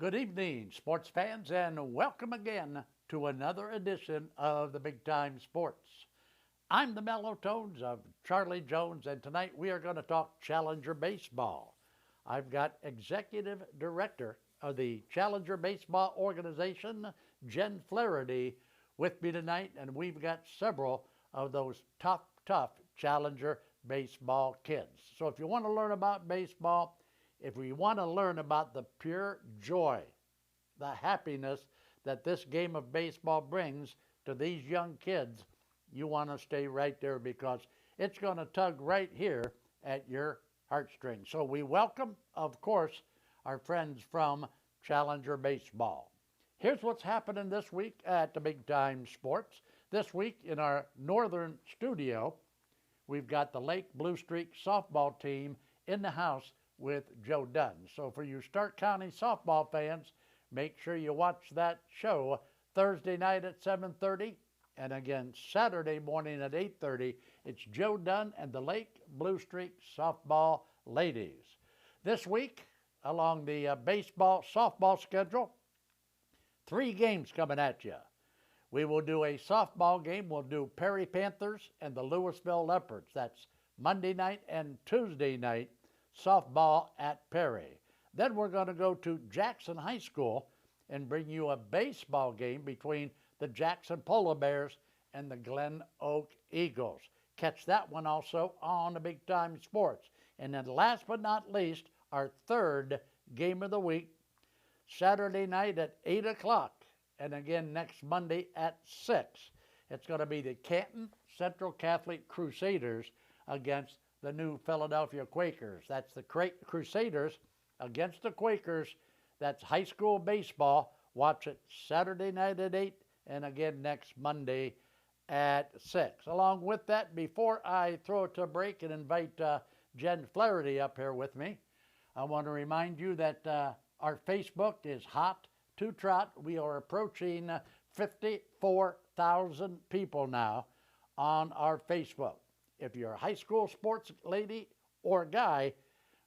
Good evening, sports fans, and welcome again to another edition of the Big Time Sports. I'm the mellow tones of Charlie Jones, and tonight we are going to talk Challenger Baseball. I've got Executive Director of the Challenger Baseball Organization, Jen Flaherty, with me tonight, and we've got several of those tough Challenger Baseball kids. So if you want to learn about baseball, if we want to learn about the pure joy, the happiness that this game of baseball brings to these young kids, you want to stay right there because it's going to tug right here at your heartstrings. So we welcome, of course, our friends from Challenger Baseball. Here's what's happening this week at the Big Time Sports. This week in our northern studio, we've got the Lake Blue Streak softball team in the house with Joe Dunn. So for you Stark County softball fans, make sure you watch that show Thursday night at 7:30 and again Saturday morning at 8:30. It's Joe Dunn and the Lake Blue Streak softball ladies. This week, along the baseball softball schedule, 3 games coming at you. We will do a softball game. We'll do Perry Panthers and the Louisville Leopards. That's Monday night and Tuesday night softball at Perry. Then we're going to go to Jackson High School and bring you a baseball game between the Jackson Polar Bears and the Glen Oak Eagles. Catch that one also on the Big Time Sports. And then last but not least, our third game of the week, Saturday night at 8 o'clock, and again next Monday at 6. It's going to be the Canton Central Catholic Crusaders against the new Philadelphia Quakers. That's the Crusaders against the Quakers. That's high school baseball. Watch it Saturday night at 8 and again next Monday at 6. Along with that, before I throw it to a break and invite Jen Flaherty up here with me, I want to remind you that our Facebook is hot to trot. We are approaching 54,000 people now on our Facebook. If you're a high school sports lady or guy,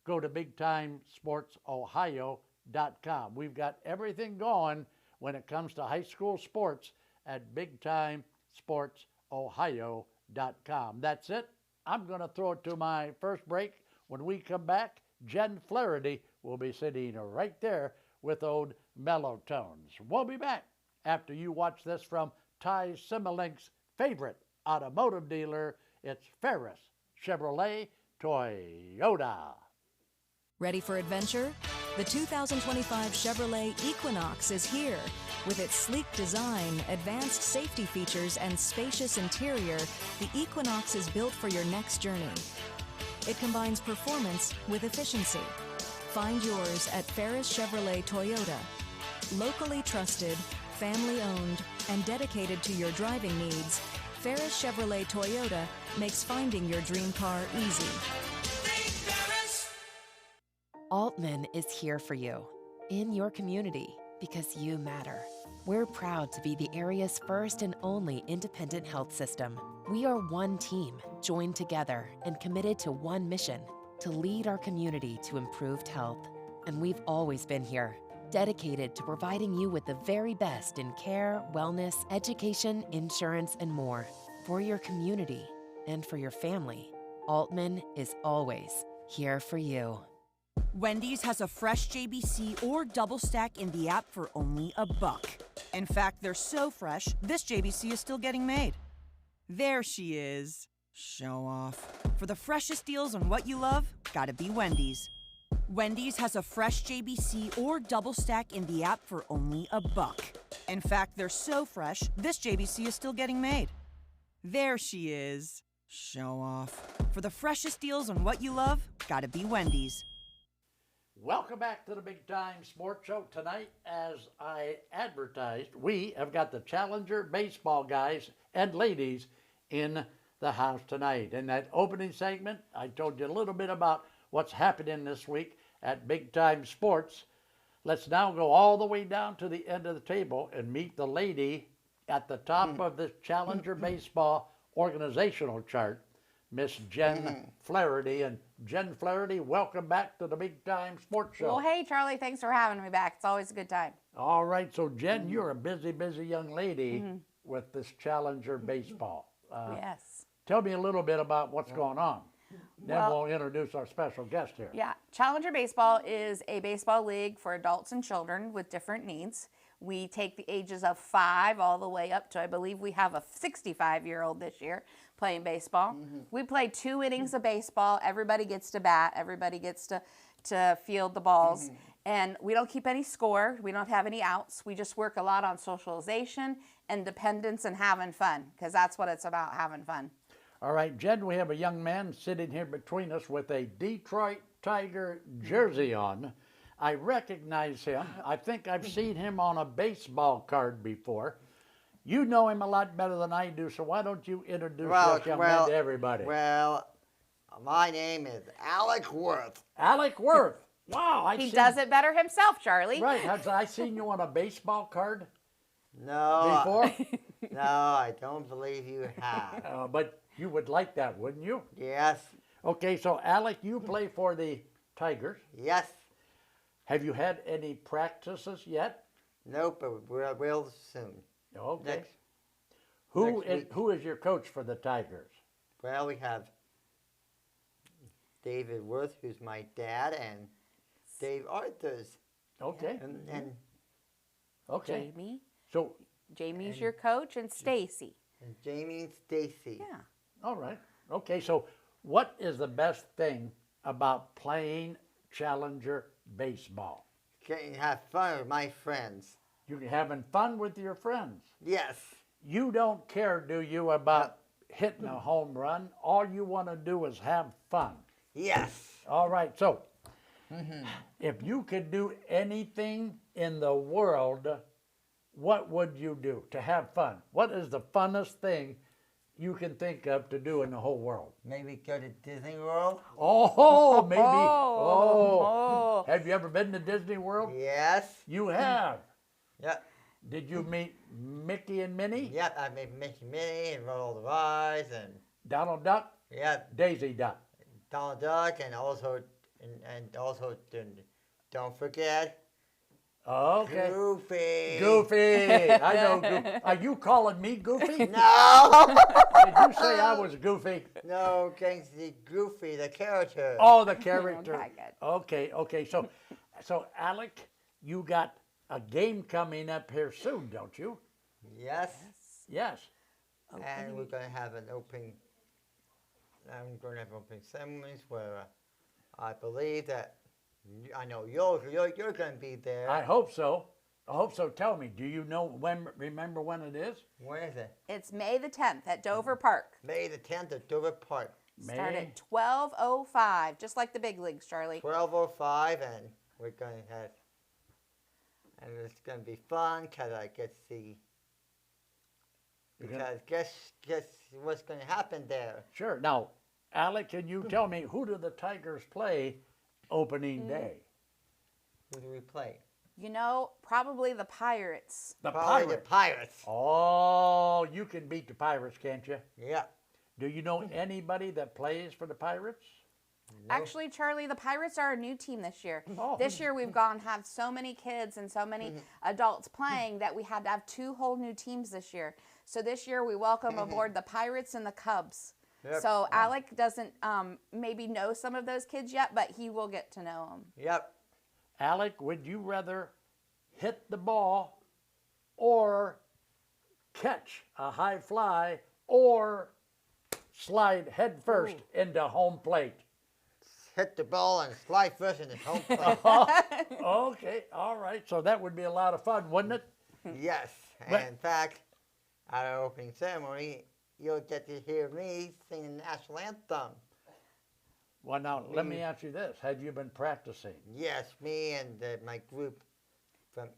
go to BigTimeSportsOhio.com. We've got everything going when it comes to high school sports at BigTimeSportsOhio.com. That's it. I'm going to throw it to my first break. When we come back, Jen Flaherty will be sitting right there with old Mellow Tones. We'll be back after you watch this from Ty Similink's favorite automotive dealer. It's Ferris Chevrolet Toyota. Ready for adventure? The 2025 Chevrolet Equinox is here. With its sleek design, advanced safety features, and spacious interior, the Equinox is built for your next journey. It combines performance with efficiency. Find yours at Ferris Chevrolet Toyota. Locally trusted, family-owned, and dedicated to your driving needs, Ferris Chevrolet Toyota makes finding your dream car easy. Altman is here for you, in your community, because you matter. We're proud to be the area's first and only independent health system. We are one team, joined together and committed to one mission, to lead our community to improved health. And we've always been here, dedicated to providing you with the very best in care, wellness, education, insurance, and more. For your community and for your family, Altman is always here for you. Wendy's has a fresh JBC or double stack in the app for only $1. In fact, they're so fresh, this JBC is still getting made. There she is. Show off. For the freshest deals on what you love, gotta be Wendy's. Wendy's has a fresh JBC or double stack in the app for only $1. In fact, they're so fresh, this JBC is still getting made. There she is. Show off. For the freshest deals on what you love, gotta be Wendy's. Welcome back to the Big Time Sports Show. Tonight, as I advertised, we have got the Challenger baseball guys and ladies in the house tonight. In that opening segment, I told you a little bit about what's happening this week at Big Time Sports. Let's now go all the way down to the end of the table and meet the lady at the top of the Challenger baseball organizational chart, Miss Jen Flaherty. And Jen Flaherty, welcome back to the Big Time Sports Show. Well, hey, Charlie, thanks for having me back. It's always a good time. All right, so Jen, you're a busy, busy young lady with this Challenger baseball. Yes. Tell me a little bit about what's going on. Then Well- we'll introduce our special guest here. Yeah, Challenger Baseball is a baseball league for adults and children with different needs. We take the ages of 5 all the way up to, I believe we have a 65-year-old this year playing baseball. We play 2 innings of baseball. Everybody gets to bat. Everybody gets to field the balls. And we don't keep any score. We don't have any outs. We just work a lot on socialization, independence, and having fun, because that's what it's about, having fun. All right, Jen, we have a young man sitting here between us with a Detroit Tiger jersey on. I recognize him. I think I've seen him on a baseball card before. You know him a lot better than I do, so why don't you introduce this young man to everybody? Well, my name is Alec Worth. Alec Worth. Wow, He does it better himself, Charlie. Right, have I seen you on a baseball card No, before? no, I don't believe you have. But you would like that, wouldn't you? Yes, Okay, so Alec, you play for the Tigers. yes, Have you had any practices yet? nope, but we'll soon. Okay. Next, Who next is week. who is your coach for the Tigers? well, we have David Worth, who's my dad, and Dave Arthurs, Okay. and Okay. Jamie. So, Jamie's your coach, and Stacy. Jamie and Stacy. Yeah. all right. Okay. So, what is the best thing about playing Challenger baseball? Can have fun with my friends. You're having fun with your friends. Yes, You don't care, do you, about hitting a home run? All you want to do is have fun. yes. All right. So, if you could do anything in the world, what would you do to have fun? What is the funnest thing you can think of to do in the whole world? Maybe go to Disney World. Oh, maybe. Oh. Have you ever been to Disney World? Yes. You have. Yep. Did you meet Mickey and Minnie? Yep. I made Mickey Minnie and Roll the Rise and Donald Duck? yep. Daisy Duck. Donald Duck and also don't forget Okay. Goofy. Goofy. I know Goofy. Are you calling me Goofy? No. Did you say I was Goofy? No, Gangster Goofy, the character. Oh, the character. Okay, good. Okay. So Alec, you got a game coming up here soon, don't you? Yes. Yes. And we're gonna have an opening. I'm gonna have opening ceremonies where I believe that I know you're gonna be there. I hope so. I hope so. Tell me, do you know when? Remember when it is? When is it? It's May the 10th at Dover Park. May the 10th at Dover Park, Start May. at 12:05, just like the big leagues, Charlie. 12:05, and we're gonna have, and it's gonna be fun because I get to see. You're gonna- Because guess what's gonna happen there? Sure. Now, Alec, can you tell me who do the Tigers play opening day? Who do we play? You know, probably the Pirates. The Probably Pirates. the Pirates. Oh, you can beat the Pirates, can't you? Yeah. Do you know anybody that plays for the Pirates? Actually, Charlie, the Pirates are a new team this year. Oh. This year we've have so many kids and so many adults playing that we had to have 2 whole new teams this year. So this year we welcome aboard the Pirates and the Cubs. Yep. So Alec doesn't maybe know some of those kids yet, but he will get to know them. Yep. Alec, would you rather hit the ball or catch a high fly or slide head first into home plate? Hit the ball and slide first in the home plate. Okay, all right. So that would be a lot of fun, wouldn't it? Yes. But- And in fact, at our opening ceremony, you'll get to hear me sing the national anthem. Well, now, let me ask you this. Have you been practicing? Yes, me and my group from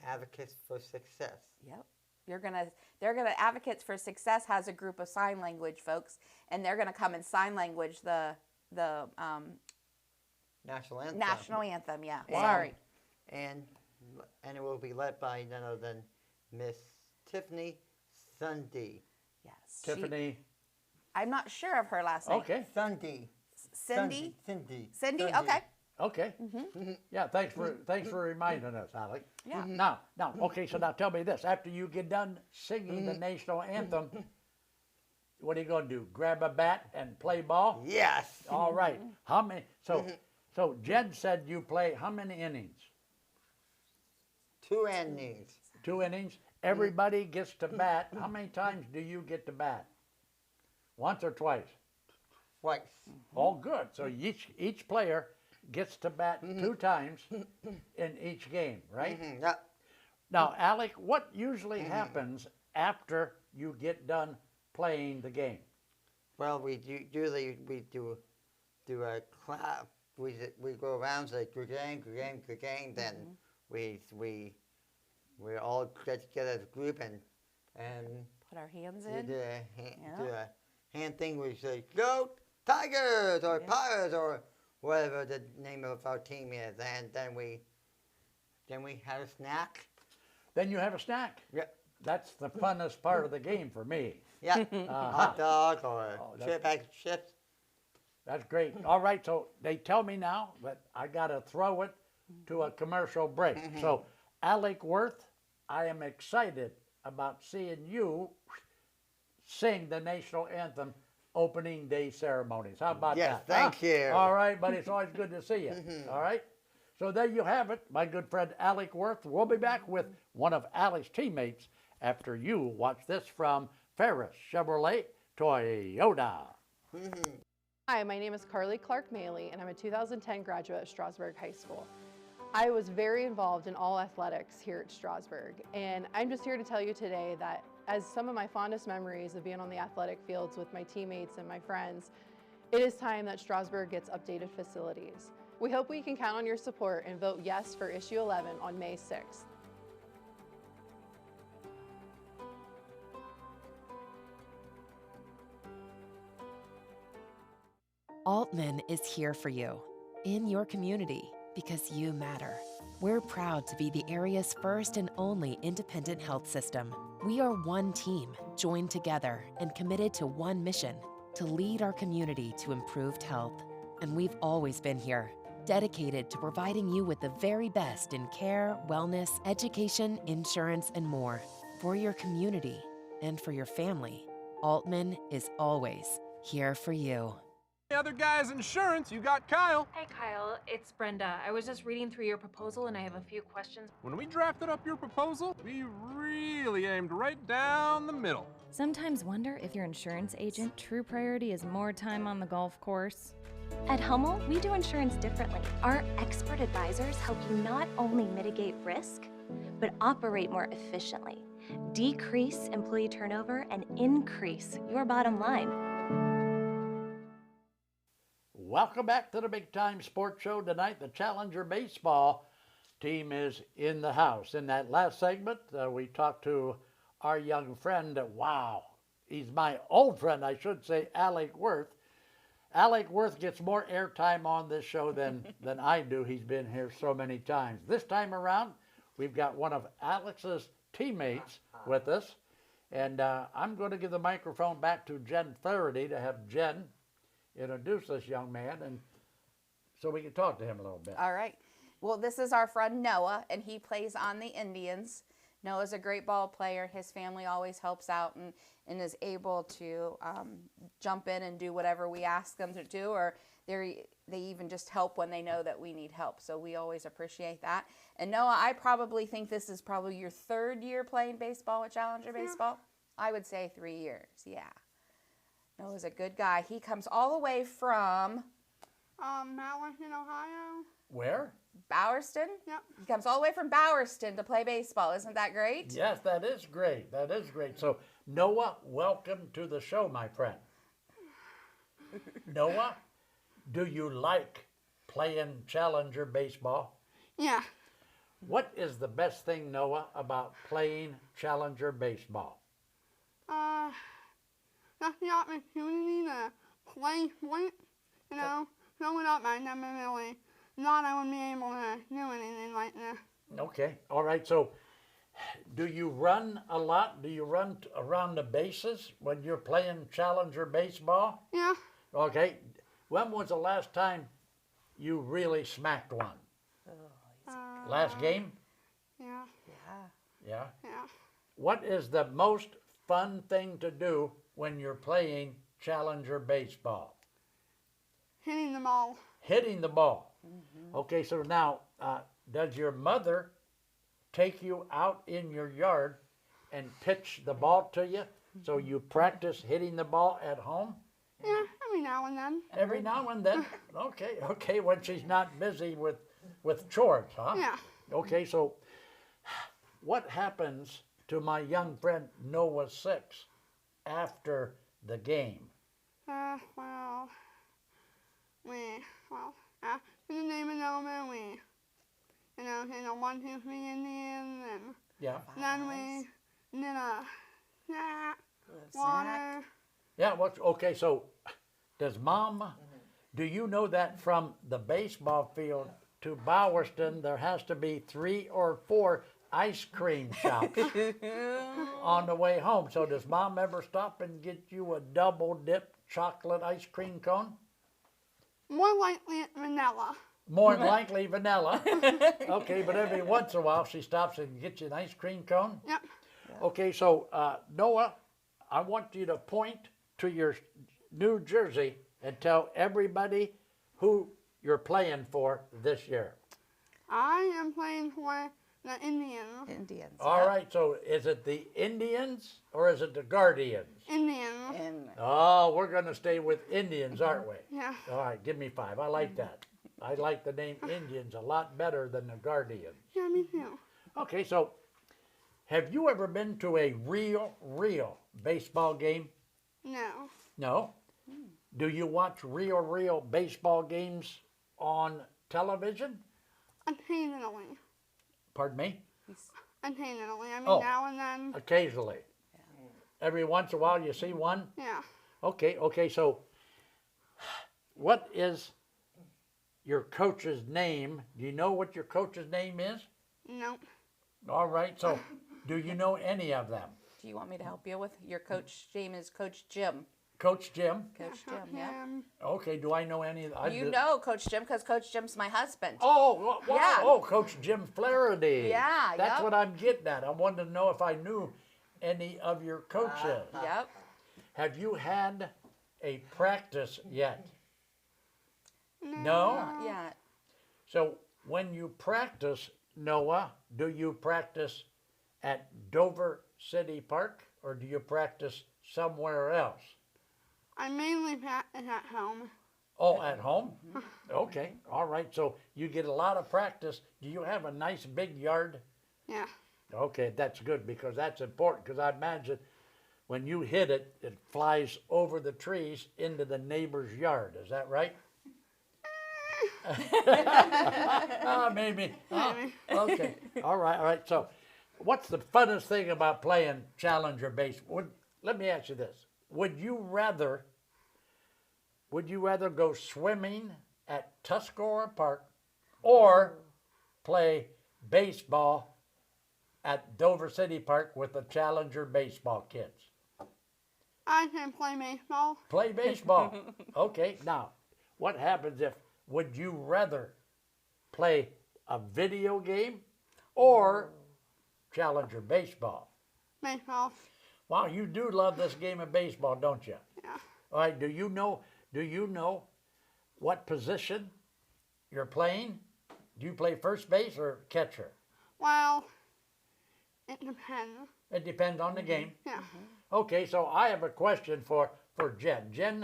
Advocates for Success. Yep. They're gonna Advocates for Success has a group of sign language folks, and they're gonna come and sign language the National anthem. national anthem. Yeah. Wow. Sorry. And it will be led by none other than Miss Tiffany Sunday. Yes. Tiffany? I'm not sure of her last name. Okay. Cindy. Cindy? Cindy. Cindy? Okay. Okay. Yeah, thanks for reminding us, Alec. Yeah. Now, okay, so now tell me this. After you get done singing the national anthem, what are you going to do? Grab a bat and play ball? Yes. All right. How many? So Jen said you play how many innings? 2 innings. 2 innings. Everybody gets to bat. How many times do you get to bat? Once or twice? Twice. All good. So each player gets to bat 2 times in each game, right? Yep. Now, Alec, what usually happens after you get done playing the game? Well, we usually do a clap. We go around say good game, good game, good game. Then we all get together as a group and Put our hands do in. do a hand thing. We say go Tigers or Pirates or whatever the name of our team is, and then we have a snack. Then you have a snack. Yep. That's the funnest part of the game for me. Yeah, hot dog or chip bag of chips. That's great. All right, so they tell me now that I got to throw it to a commercial break. So, Alec Worth, I am excited about seeing you sing the national anthem opening day ceremonies. How about Yes, that? thank you. All right, buddy. It's always good to see you. All right. So there you have it, my good friend Alec Worth. We'll be back with one of Alec's teammates after you watch this from Ferris Chevrolet Toyota. Hi, my name is Carly Clark Maley, and I'm a 2010 graduate of Strasburg High School. I was very involved in all athletics here at Strasburg, and I'm just here to tell you today that as some of my fondest memories of being on the athletic fields with my teammates and my friends, it is time that Strasburg gets updated facilities. We hope we can count on your support and vote yes for issue 11 on May 6th. Altman is here for you, in your community, because you matter. We're proud to be the area's first and only independent health system. We are one team, joined together and committed to one mission, to lead our community to improved health. And we've always been here, dedicated to providing you with the very best in care, wellness, education, insurance, and more. For your community and for your family, Altman is always here for you. The other guy's insurance, you got Kyle. Hey Kyle, it's Brenda. I was just reading through your proposal and I have a few questions. When we drafted up your proposal, we really aimed right down the middle. Sometimes wonder if your insurance agent true priority is more time on the golf course. At Hummel, we do insurance differently. Our expert advisors help you not only mitigate risk, but operate more efficiently, decrease employee turnover, and increase your bottom line. Welcome back to the Big Time Sports Show tonight. The Challenger baseball team is in the house. In that last segment, we talked to our young friend. Wow, he's my old friend, I should say, Alec Worth. Alec Worth gets more airtime on this show than I do. He's been here so many times. This time around, we've got one of Alex's teammates with us. And I'm going to give the microphone back to Jen Flaherty to have Jen introduce this young man, and so we can talk to him a little bit. All right. Well, this is our friend Noah, and he plays on the Indians. Noah's a great ball player. His family always helps out and is able to jump in and do whatever we ask them to do, or they even just help when they know that we need help. So we always appreciate that. And Noah, I probably think this is probably your 3rd year playing baseball with Challenger Baseball. I would say 3 years, yeah. Noah's a good guy. He comes all the way from Bowerston, Ohio. Where? Bowerston? Yep. He comes all the way from Bowerston to play baseball. Isn't that great? Yes, that is great. That is great. So, Noah, welcome to the show, my friend. Noah, do you like playing Challenger baseball? Yeah. What is the best thing, Noah, about playing Challenger baseball? That's the opportunity to play sports, you know. Growing up, I never really thought I would be able to do anything like this. Okay, all right. So do you run a lot? Do you run around the bases when you're playing Challenger baseball? Yeah. Okay. When was the last time you really smacked one? Last game? Yeah. Yeah. Yeah. What is the most fun thing to do when you're playing Challenger baseball? Hitting the ball. Hitting the ball. Okay, so now, does your mother take you out in your yard and pitch the ball to you so you practice hitting the ball at home? Yeah, every now and then. Every now and then? Okay, when she's not busy with chores, huh? Yeah. Okay, so what happens to my young friend Noah 6 after the game? After the name and element, we, hit a 1, 2, 3 Indian, and Yeah. then we did a snack, water. Yeah, okay, so does Mom, do you know that from the baseball field to Bowerston, there has to be 3 or 4 ice cream shops on the way home? So does Mom ever stop and get you a double dip chocolate ice cream cone? More likely it's vanilla. More than likely vanilla. Okay, but every once in a while she stops and gets you an ice cream cone? Yep. Okay, so Noah, I want you to point to your new jersey and tell everybody who you're playing for this year. I am playing for the Indians. Indians. All right, so is it the Indians or is it the Guardians? Indians. Oh, we're going to stay with Indians, aren't we? Yeah. All right, give me 5. I like that. I like the name Indians a lot better than the Guardians. Yeah, me too. Okay, so have you ever been to a real baseball game? No. No? Do you watch real baseball games on television? Occasionally. Pardon me? Occasionally. I mean, Oh. now and then. Occasionally. Every once in a while you see one? Yeah. Okay, so what is your coach's name? Do you know what your coach's name is? Nope. All right, so do you know any of them? Do you want me to help you with your coach? Name is Coach Jim. Coach Jim? Coach Jim, yeah. Okay, do I know any of them? You know Coach Jim because Coach Jim's my husband. Oh, wow. Yeah. Oh, Coach Jim Flaherty. Yeah, That's yep. what I'm getting at. I wanted to know if I knew any of your coaches. Yep. Have you had a practice yet? No? Not yet. So when you practice, Noah, do you practice at Dover City Park or do you practice somewhere else? I mainly practice at home. Oh, at home? Okay, all right. So you get a lot of practice. Do you have a nice big yard? Yeah. Okay, that's good because that's important because I imagine when you hit it, it flies over the trees into the neighbor's yard. Is that right? Maybe. Okay, all right. So what's the funnest thing about playing Challenger baseball? Let me ask you this. Would you rather go swimming at Tuscarora Park or play baseball at Dover City Park with the Challenger baseball kids? I can play baseball. Play baseball. Okay, now, what happens would you rather play a video game or Challenger baseball? Baseball. Wow, you do love this game of baseball, don't you? Yeah. All right, do you know what position you're playing? Do you play first base or catcher? Well, it depends. It depends on the game. Yeah. Okay, so I have a question for Jen. Jen,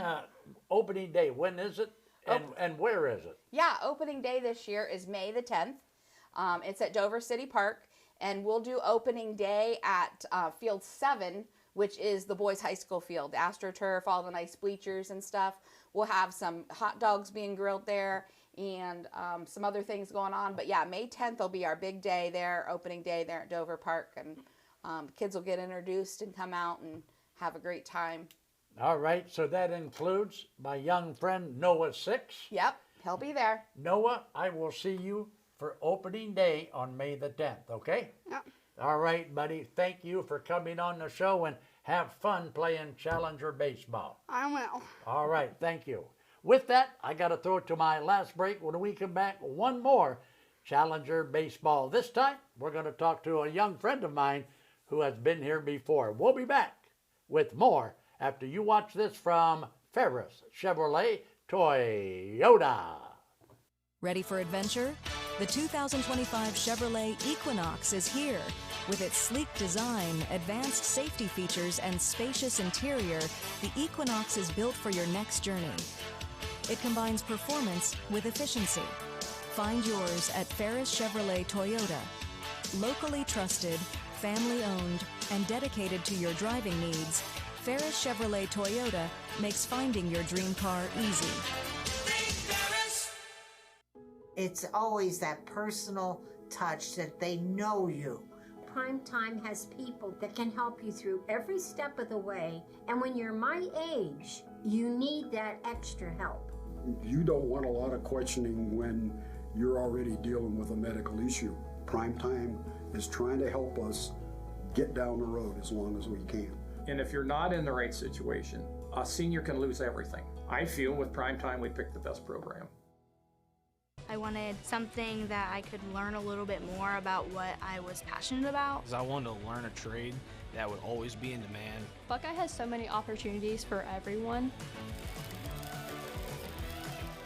opening day, when is it and where is it? Yeah, opening day this year is May the 10th. It's at Dover City Park, and we'll do opening day at Field 7, which is the boys' high school field. AstroTurf, all the nice bleachers and stuff. We'll have some hot dogs being grilled there and some other things going on. But yeah, May 10th will be our big day there, opening day there at Dover Park. And kids will get introduced and come out and have a great time. All right, so that includes my young friend Noah 6. Yep, he'll be there. Noah, I will see you for opening day on May the 10th, okay? Yep. All right, buddy. Thank you for coming on the show and have fun playing Challenger baseball. I will. All right, thank you. With that, I got to throw it to my last break. When we come back, one more Challenger baseball. This time, we're going to talk to a young friend of mine who has been here before. We'll be back with more after you watch this from Ferris Chevrolet Toyota. Ready for adventure? The 2025 Chevrolet Equinox is here. With its sleek design, advanced safety features, and spacious interior, the Equinox is built for your next journey. It combines performance with efficiency. Find yours at Ferris Chevrolet Toyota. Locally trusted, family-owned, and dedicated to your driving needs, Ferris Chevrolet Toyota makes finding your dream car easy. It's always that personal touch that they know you. Primetime has people that can help you through every step of the way, and when you're my age, you need that extra help. You don't want a lot of questioning when you're already dealing with a medical issue. Primetime is trying to help us get down the road as long as we can. And if you're not in the right situation, a senior can lose everything. I feel with Primetime we picked the best program. I wanted something that I could learn a little bit more about what I was passionate about. I wanted to learn a trade that would always be in demand. Buckeye has so many opportunities for everyone.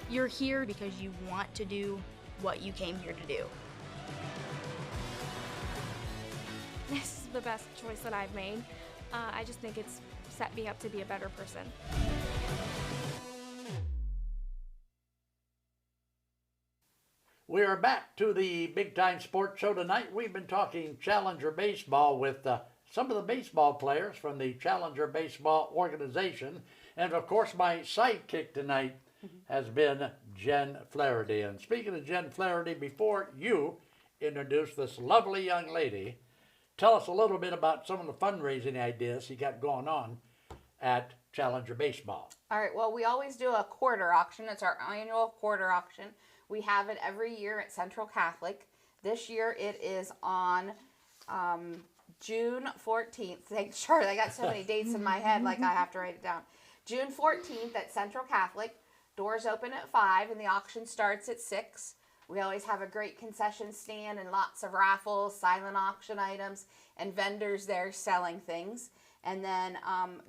You're here because you want to do what you came here to do. This is the best choice that I've made. I just think it's set me up to be a better person. We are back to the Big Time Sports Show tonight. We've been talking Challenger Baseball with some of the baseball players from the Challenger Baseball organization. And, of course, my sidekick tonight has been Jen Flaherty. And speaking of Jen Flaherty, before you introduce this lovely young lady, tell us a little bit about some of the fundraising ideas you got going on at Challenger Baseball. All right, well, we always do a quarter auction. It's our annual quarter auction. We have it every year at Central Catholic. This year it is on June 14th. Thanks, Charlie. I got so many dates in my head, like I have to write it down. June 14th at Central Catholic. Doors open at 5 and the auction starts at 6. We always have a great concession stand and lots of raffles, silent auction items, and vendors there selling things. And then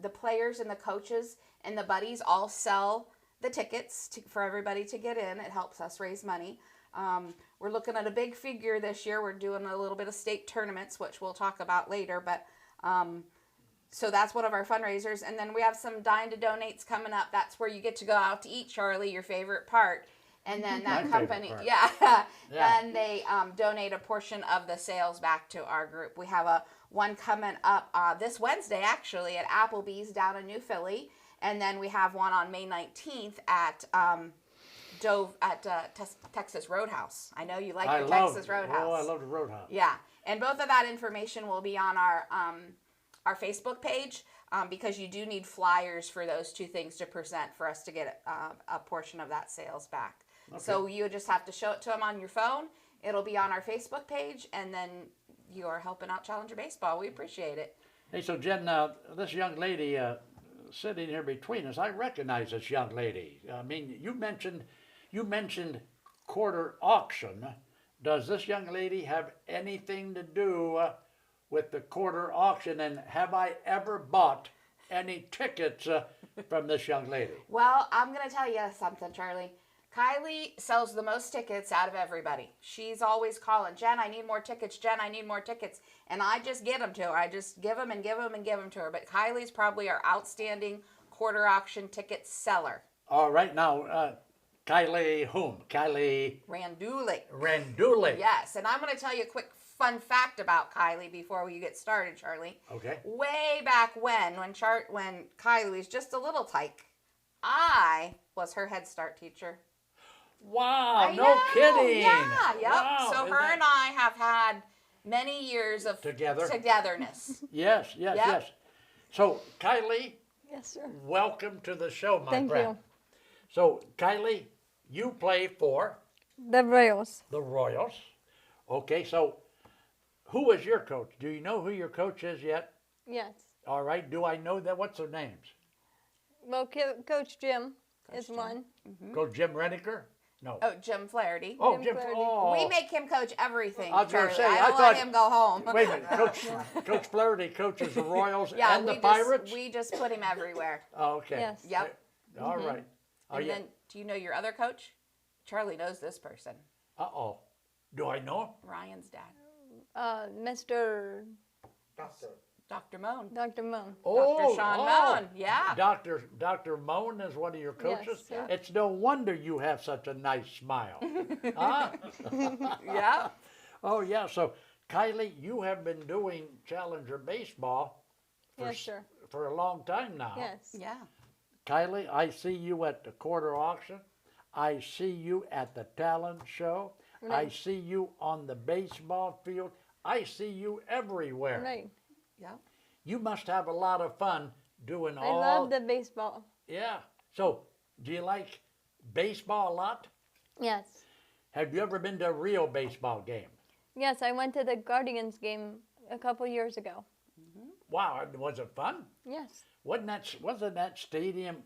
the players and the coaches and the buddies all sell the tickets for everybody to get in. It helps us raise money. We're looking at a big figure this year. We're doing a little bit of state tournaments, which we'll talk about later. But so that's one of our fundraisers. And then we have some Dine to Donates coming up. That's where you get to go out to eat, Charlie, your favorite part. And then that company, yeah, and they donate a portion of the sales back to our group. We have one coming up this Wednesday, actually, at Applebee's down in New Philly. And then we have one on May 19th at Texas Roadhouse. I know you like the Texas Roadhouse. Oh, I love the Roadhouse. Yeah, and both of that information will be on our Facebook page because you do need flyers for those two things to present for us to get a portion of that sales back. Okay. So you just have to show it to them on your phone. It'll be on our Facebook page, and then you are helping out Challenger Baseball. We appreciate it. Hey, so Jen, this young lady sitting here between us, I recognize this young lady. I mean, you mentioned quarter auction. Does this young lady have anything to do with the quarter auction, and have I ever bought any tickets from this young lady? Well, I'm going to tell you something, Charlie. Kylie sells the most tickets out of everybody. She's always calling, Jen, I need more tickets. Jen, I need more tickets. And I just get them to her. I just give them and give them and give them to her. But Kylie's probably our outstanding quarter auction ticket seller. All right. Now, Kylie whom? Kylie Randuli. Randuli. Yes. And I'm going to tell you a quick fun fact about Kylie before we get started, Charlie. Okay. Way back when Kylie was just a little tyke, I was her Head Start teacher. Wow, no kidding. Yeah, yep. Wow, so her and I have had many years of togetherness. Yes. So, Kylie. Yes, sir. Welcome to the show, my friend. Thank you. So, Kylie, you play for? The Royals. The Royals. Okay, so Who is your coach? Do you know who your coach is yet? Yes. All right. Do I know that? What's their names? Well, Coach Jim is one. Coach Jim Reniker? No. Oh, Jim Flaherty. Oh, Jim Flaherty. Oh. We make him coach everything. I was going to Charlie. say, I don't thought, let him go home. Wait a minute, Coach Flaherty coaches the Royals Yeah, and the we Pirates? We just put him everywhere. Oh, okay. Yes. Yep. All right. Oh, And yeah. then, do you know your other coach? Charlie knows this person. Uh-oh. Do I know him? Ryan's dad. Mr. Dr. Moan. Dr. Moan. Dr. Sean Moan. Yeah. Dr. Moan is one of your coaches? Yes, sir. It's no wonder you have such a nice smile. Huh? Yeah. Oh, yeah. So, Kylie, you have been doing Challenger baseball Yes, sir. for a long time now. Yes. Yeah. Kylie, I see you at the quarter auction. I see you at the talent show. I Right. see you on the baseball field. I see you everywhere. Right. Yeah. You must have a lot of fun doing I all. love the baseball. Yeah. So, do you like baseball a lot? Yes. Have you ever been to a real baseball game? Yes, I went to the Guardians game a couple years ago. Wow, was it fun? Yes. Was that stadium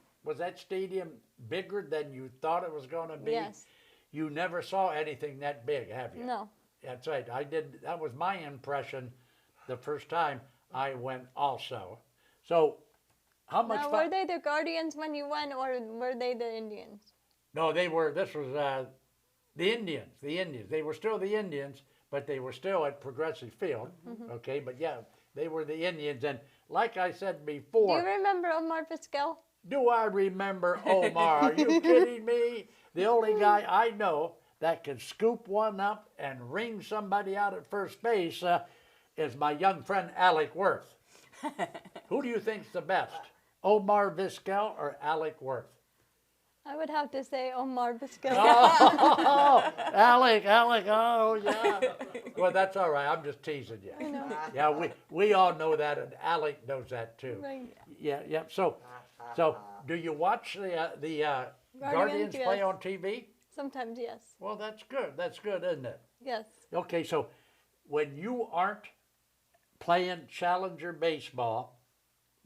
bigger than you thought it was going to be? Yes. You never saw anything that big, have you? No. That's right. I did. That was my impression the first time I went also. So, how much Now, fun? were they the Guardians when you went, or were they the Indians? No, this was the Indians. The Indians. They were still the Indians, but they were still at Progressive Field. Okay, but yeah, they were the Indians. And like I said Do before, you remember Omar Vizquel? do I remember Omar? Are you kidding me? The only guy I know that can scoop one up and ring somebody out at first base is my young friend Alec Worth. Who do you think's the best, Omar Vizquel or Alec Worth? I would have to say Omar Vizquel. Oh, Alec, oh yeah. Well, that's all right. I'm just teasing you. I know. Yeah, we all know that, and Alec knows that too. Right. Yeah. So do you watch the Guardians play yes. on TV? Sometimes, yes. Well, that's good. That's good, isn't it? Yes. Okay, so when you aren't playing Challenger baseball,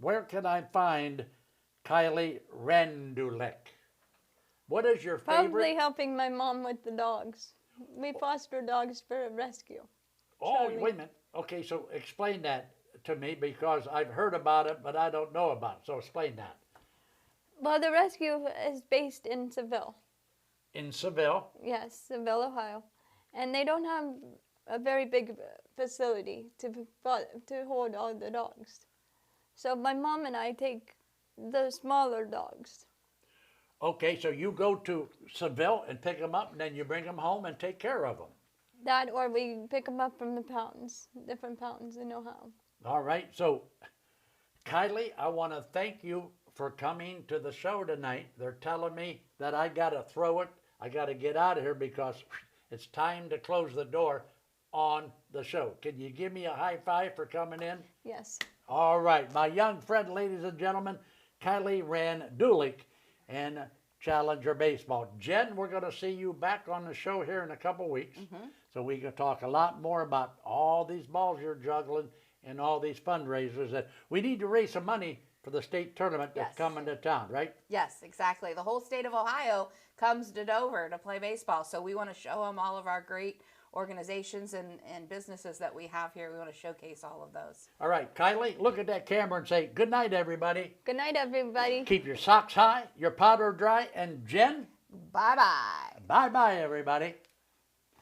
where can I find Kylie Rendulic? What is your favorite? Probably helping my mom with the dogs. We foster dogs for a rescue. Oh, Charlie. wait a minute. Okay, so explain that to me because I've heard about it, but I don't know about it. So explain that. Well, the rescue is based in Seville. In Seville? Yes, Seville, Ohio. And they don't have a very big facility to hold all the dogs. So my mom and I take the smaller dogs. Okay, so you go to Seville and pick them up, and then you bring them home and take care of them. That, or we pick them up from the pounds, different pounds in Ohio. All right, so Kylie, I want to thank you for coming to the show tonight. They're telling me that I got to throw it. I got to get out of here because it's time to close the door on the show. Can you give me a high five for coming in? Yes. All right, my young friend, ladies and gentlemen, Kylie Rendulic and Challenger Baseball. Jen, we're going to see you back on the show here in a couple weeks. So we can talk a lot more about all these balls you're juggling and all these fundraisers. That we need to raise some money for the state tournament that's coming to town, right? Yes, exactly. The whole state of Ohio comes to Dover to play baseball. So we want to show them all of our great organizations and businesses that we have here. We want to showcase all of those. All right, Kylie, look at that camera and say, good night, everybody. Good night, everybody. Keep your socks high, your powder dry, and Jen? Bye-bye. Bye-bye, everybody.